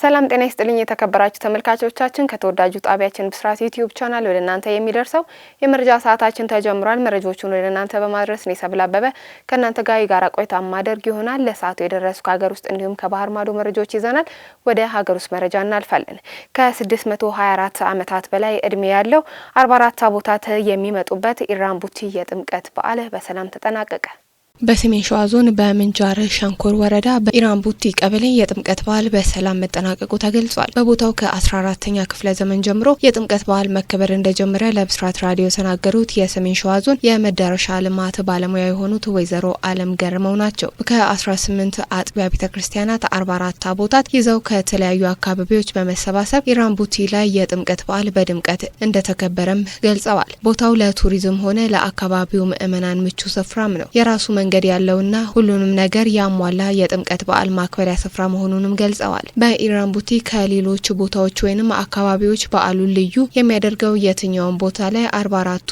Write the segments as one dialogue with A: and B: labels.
A: ሰላም ጤና ይስጥልኝ የተከበራችሁ ተመልካቾቻችን ከተወዳጁ ጣቢያችን ብስራት ዩቲዩብ ቻናል ወደ እናንተ የሚደርሰው የመረጃ ሰዓታችን ተጀምሯል። መረጃዎቹን ወደ እናንተ በማድረስ ነው ሰብለ አበበ ከእናንተ ጋር የጋራ ቆይታ ማድረግ ይሆናል። ለሰዓቱ የደረሱ ከሀገር ውስጥ እንዲሁም ከባህር ማዶ መረጃዎች ይዘናል። ወደ ሀገር ውስጥ መረጃ እናልፋለን። ከ624 ዓመታት በላይ እድሜ ያለው 44 ታቦታት የሚመጡበት ኢራንቡቲ የጥምቀት በዓል በሰላም ተጠናቀቀ። በሰሜን ሸዋ ዞን በምንጃር ሸንኮር ወረዳ በኢራንቡቲ ቀበሌ የጥምቀት በዓል በሰላም መጠናቀቁ ተገልጿል። በቦታው ከ14ኛ ክፍለ ዘመን ጀምሮ የጥምቀት በዓል መከበር እንደጀመረ ለብስራት ራዲዮ የተናገሩት የሰሜን ሸዋ ዞን የመዳረሻ ልማት ባለሙያ የሆኑት ወይዘሮ አለም ገርመው ናቸው። ከ18 አጥቢያ ቤተክርስቲያናት 44 ታቦታት ይዘው ከተለያዩ አካባቢዎች በመሰባሰብ ኢራንቡቲ ላይ የጥምቀት በዓል በድምቀት እንደተከበረም ገልጸዋል። ቦታው ለቱሪዝም ሆነ ለአካባቢው ምዕመናን ምቹ ስፍራም ነው። የራሱ መንገድ ያለውና ሁሉንም ነገር ያሟላ የጥምቀት በዓል ማክበሪያ ስፍራ መሆኑንም ገልጸዋል። በኢራንቡቲ ከሌሎች ቦታዎች ወይንም አካባቢዎች በዓሉን ልዩ የሚያደርገው የትኛውን ቦታ ላይ 44ቱ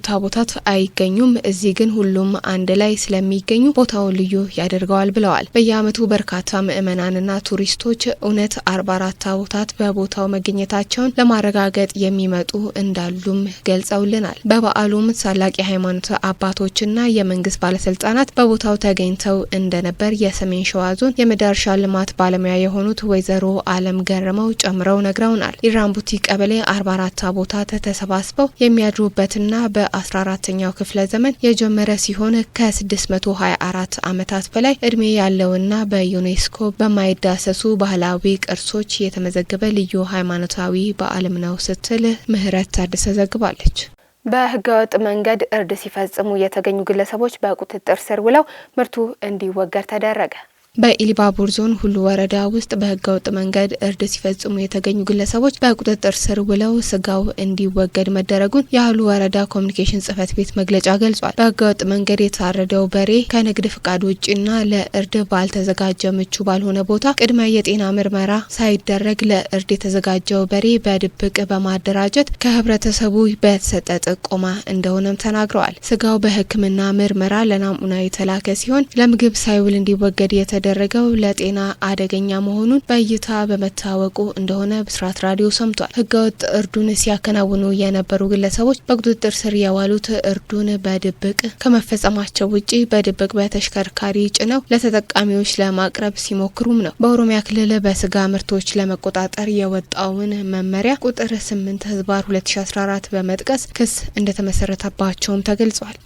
A: ታቦታት አይገኙም። እዚህ ግን ሁሉም አንድ ላይ ስለሚገኙ ቦታውን ልዩ ያደርገዋል ብለዋል። በየዓመቱ በርካታ ምዕመናንና ቱሪስቶች እውነት 44 ታቦታት በቦታው መገኘታቸውን ለማረጋገጥ የሚመጡ እንዳሉም ገልጸውልናል። በበዓሉም ታላቅ የሃይማኖት አባቶችና የመንግስት ባለስልጣናት በቦታው ተገኝተው እንደነበር የሰሜን ሸዋ ዞን የመዳረሻ ልማት ባለሙያ የሆኑት ወይዘሮ አለም ገርመው ጨምረው ነግረውናል። ኢራንቡቲ ቀበሌ 44 ታቦታት ተሰባስበው የሚያድሩበትና በ14ኛው ክፍለ ዘመን የጀመረ ሲሆን ከ624 ዓመታት በላይ እድሜ ያለውና በዩኔስኮ በማይዳሰሱ ባህላዊ ቅርሶች የተመዘገበ ልዩ ሃይማኖታዊ በዓልም ነው ስትል ምህረት ታደሰ ዘግባለች። በህገወጥ መንገድ እርድ ሲፈጽሙ የተገኙ ግለሰቦች በቁጥጥር ስር ውለው ምርቱ እንዲወገድ ተደረገ። በኢሊባቡር ዞን ሁሉ ወረዳ ውስጥ በህገወጥ መንገድ እርድ ሲፈጽሙ የተገኙ ግለሰቦች በቁጥጥር ስር ውለው ስጋው እንዲወገድ መደረጉን የሁሉ ወረዳ ኮሚኒኬሽን ጽህፈት ቤት መግለጫ ገልጿል። በህገወጥ መንገድ የታረደው በሬ ከንግድ ፍቃድ ውጭና ለእርድ ባልተዘጋጀ ምቹ ባልሆነ ቦታ ቅድመ የጤና ምርመራ ሳይደረግ ለእርድ የተዘጋጀው በሬ በድብቅ በማደራጀት ከህብረተሰቡ በተሰጠ ጥቆማ እንደሆነም ተናግረዋል። ስጋው በህክምና ምርመራ ለናሙና የተላከ ሲሆን ለምግብ ሳይውል እንዲወገድ ደረገው ለጤና አደገኛ መሆኑን በእይታ በመታወቁ እንደሆነ ብስራት ራዲዮ ሰምቷል። ህገወጥ እርዱን ሲያከናውኑ የነበሩ ግለሰቦች በቁጥጥር ስር የዋሉት እርዱን በድብቅ ከመፈጸማቸው ውጪ በድብቅ በተሽከርካሪ ጭነው ለተጠቃሚዎች ለማቅረብ ሲሞክሩም ነው። በኦሮሚያ ክልል በስጋ ምርቶች ለመቆጣጠር የወጣውን መመሪያ ቁጥር 8/2014 በመጥቀስ ክስ እንደተመሰረተባቸውም ተገልጿል።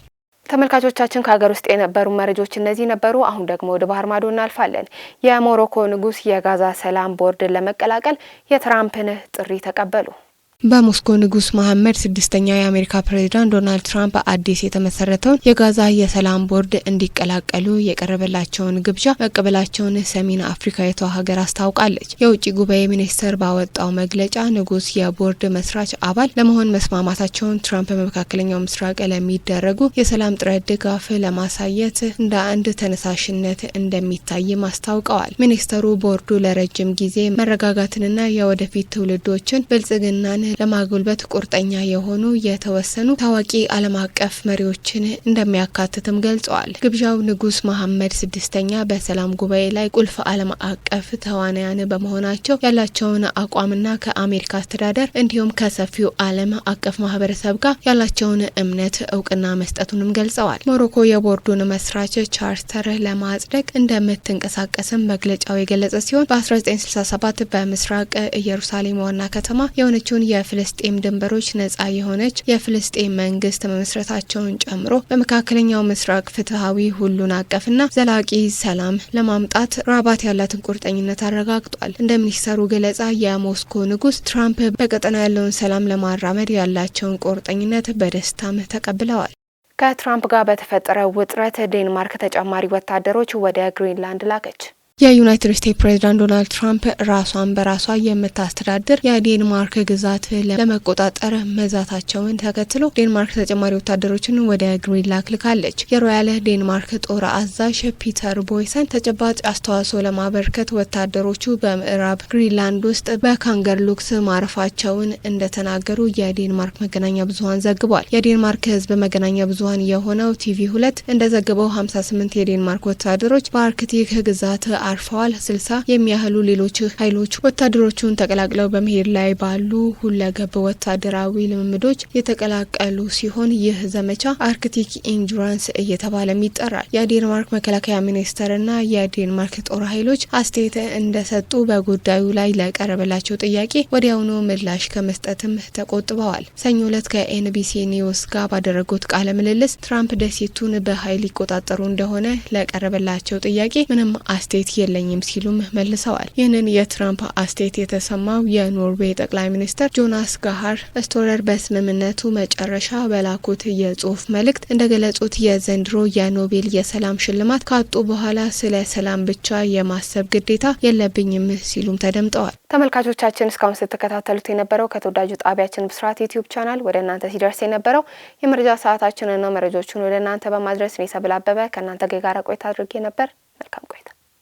A: ተመልካቾቻችን ከሀገር ውስጥ የነበሩ መረጃዎች እነዚህ ነበሩ። አሁን ደግሞ ወደ ባህር ማዶ እናልፋለን። የሞሮኮ ንጉስ የጋዛ ሰላም ቦርድን ለመቀላቀል የትራምፕን ጥሪ ተቀበሉ። በሞስኮ ንጉስ መሐመድ 6ኛ የአሜሪካ ፕሬዝዳንት ዶናልድ ትራምፕ አዲስ የተመሰረተውን የጋዛ የሰላም ቦርድ እንዲቀላቀሉ የቀረበላቸውን ግብዣ መቀበላቸውን ሰሜን አፍሪካዊቷ ሀገር አስታውቃለች። የውጭ ጉባኤ ሚኒስቴር ባወጣው መግለጫ ንጉስ የቦርድ መስራች አባል ለመሆን መስማማታቸውን ትራምፕ በመካከለኛው ምስራቅ ለሚደረጉ የሰላም ጥረት ድጋፍ ለማሳየት እንደ አንድ ተነሳሽነት እንደሚታይም አስታውቀዋል። ሚኒስተሩ ቦርዱ ለረጅም ጊዜ መረጋጋትንና የወደፊት ትውልዶችን ብልጽግናን ለማጎልበት ቁርጠኛ የሆኑ የተወሰኑ ታዋቂ ዓለም አቀፍ መሪዎችን እንደሚያካትትም ገልጸዋል። ግብዣው ንጉስ መሐመድ 6ኛ በሰላም ጉባኤ ላይ ቁልፍ ዓለም አቀፍ ተዋናያን በመሆናቸው ያላቸውን አቋምና ከአሜሪካ አስተዳደር እንዲሁም ከሰፊው ዓለም አቀፍ ማህበረሰብ ጋር ያላቸውን እምነት እውቅና መስጠቱንም ገልጸዋል። ሞሮኮ የቦርዱን መስራች ቻርተር ለማጽደቅ እንደምትንቀሳቀስም መግለጫው የገለጸ ሲሆን በ1967 በምስራቅ ኢየሩሳሌም ዋና ከተማ የሆነችውን የፍልስጤም ድንበሮች ነጻ የሆነች የፍልስጤም መንግስት መመስረታቸውን ጨምሮ በመካከለኛው ምስራቅ ፍትሃዊ ሁሉን አቀፍና ዘላቂ ሰላም ለማምጣት ራባት ያላትን ቁርጠኝነት አረጋግጧል። እንደ ሚኒስተሩ ገለጻ የሞስኮ ንጉስ ትራምፕ በቀጠና ያለውን ሰላም ለማራመድ ያላቸውን ቁርጠኝነት በደስታም ተቀብለዋል። ከትራምፕ ጋር በተፈጠረው ውጥረት ዴንማርክ ተጨማሪ ወታደሮች ወደ ግሪንላንድ ላከች። የዩናይትድ ስቴትስ ፕሬዝዳንት ዶናልድ ትራምፕ ራሷን በራሷ የምታስተዳድር የዴንማርክ ግዛት ለመቆጣጠር መዛታቸውን ተከትሎ ዴንማርክ ተጨማሪ ወታደሮችን ወደ ግሪንላንድ ልካለች። የሮያል ዴንማርክ ጦር አዛዥ ፒተር ቦይሰን ተጨባጭ አስተዋጽኦ ለማበርከት ወታደሮቹ በምዕራብ ግሪንላንድ ውስጥ በካንገርሉክስ ማረፋቸውን እንደተናገሩ የዴንማርክ መገናኛ ብዙኃን ዘግቧል። የዴንማርክ ሕዝብ መገናኛ ብዙኃን የሆነው TV2 እንደዘገበው 58 የዴንማርክ ወታደሮች በአርክቲክ ግዛት
B: አርፈዋል። 60 የሚያህሉ ሌሎች ኃይሎች ወታደሮቹን ተቀላቅለው በመሄድ ላይ ባሉ ሁለገብ ወታደራዊ ልምምዶች የተቀላቀሉ ሲሆን ይህ ዘመቻ አርክቲክ ኢንዱራንስ እየተባለም ይጠራል። የዴንማርክ መከላከያ ሚኒስቴርና የዴንማርክ ጦር ኃይሎች አስተያየት እንደሰጡ በጉዳዩ ላይ ለቀረበላቸው ጥያቄ ወዲያውኑ ምላሽ ከመስጠትም ተቆጥበዋል። ሰኞ ዕለት ከኤንቢሲ ኒውስ ጋር ባደረጉት ቃለ ምልልስ ትራምፕ ደሴቱን በኃይል ይቆጣጠሩ እንደሆነ ለቀረበላቸው ጥያቄ ምንም አስተያየት የለኝም ሲሉም መልሰዋል። ይህንን የትራምፕ አስተያየት የተሰማው የኖርዌይ ጠቅላይ ሚኒስትር ጆናስ ጋር ስቶለር በስምምነቱ መጨረሻ በላኩት የጽሁፍ መልእክት እንደገለጹት የዘንድሮ የኖቤል የሰላም ሽልማት ካጡ በኋላ ስለ ሰላም ብቻ የማሰብ ግዴታ የለብኝም ሲሉም ተደምጠዋል።
A: ተመልካቾቻችን እስካሁን ስትከታተሉት የነበረው ከተወዳጁ ጣቢያችን ብስራት ዩቲዩብ ቻናል ወደ እናንተ ሲደርስ የነበረው የመረጃ ሰዓታችንን ነው። መረጃዎቹን ወደ እናንተ በማድረስ እኔ ሰብል አበበ ከእናንተ ጋር ቆይታ አድርጌ ነበር። መልካም ቆይታ።